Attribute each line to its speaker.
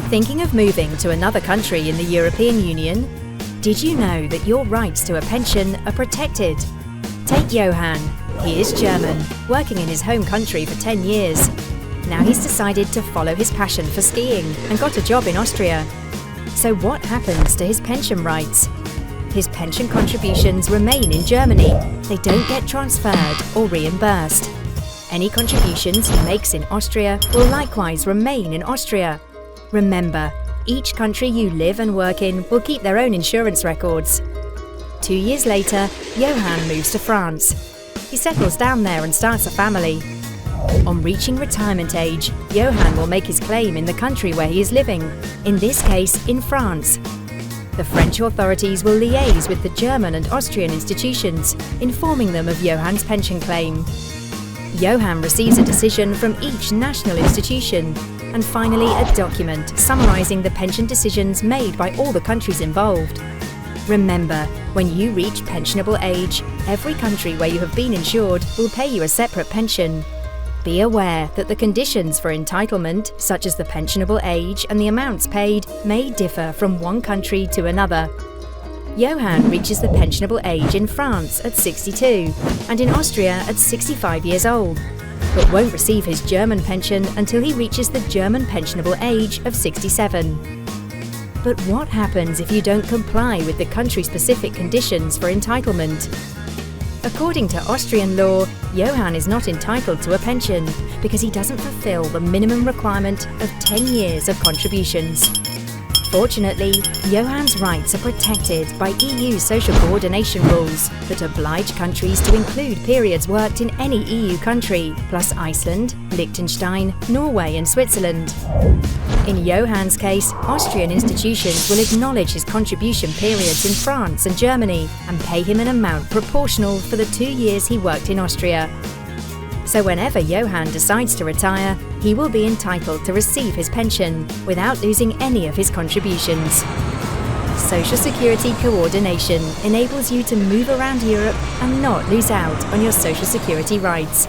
Speaker 1: Thinking of moving to another country in the European Union? Did you know that your rights to a pension are protected? Take Johann. He is German, working in his home country for 10 years. Now he's decided to follow his passion for skiing and got a job in Austria. So what happens to his pension rights? His pension contributions remain in Germany. They don't get transferred or reimbursed. Any contributions he makes in Austria will likewise remain in Austria. Remember, each country you live and work in will keep their own insurance records. 2 years later, Johann moves to France. He settles down there and starts a family. On reaching retirement age, Johann will make his claim in the country where he is living, in this case in France. The French authorities will liaise with the German and Austrian institutions, informing them of Johann's pension claim. Johann receives a decision from each national institution, and finally a document summarising the pension decisions made by all the countries involved. Remember, when you reach pensionable age, every country where you have been insured will pay you a separate pension. Be aware that the conditions for entitlement, such as the pensionable age and the amounts paid, may differ from one country to another. Johann reaches the pensionable age in France at 62 and in Austria at 65 years old, but won't receive his German pension until he reaches the German pensionable age of 67. But what happens if you don't comply with the country-specific conditions for entitlement? According to Austrian law, Johann is not entitled to a pension because he doesn't fulfill the minimum requirement of 10 years of contributions. Fortunately, Johann's rights are protected by EU social coordination rules that oblige countries to include periods worked in any EU country, plus Iceland, Liechtenstein, Norway and Switzerland. In Johann's case, Austrian institutions will acknowledge his contribution periods in France and Germany and pay him an amount proportional for the 2 years he worked in Austria. So whenever Johann decides to retire, he will be entitled to receive his pension without losing any of his contributions. Social Security coordination enables you to move around Europe and not lose out on your Social Security rights.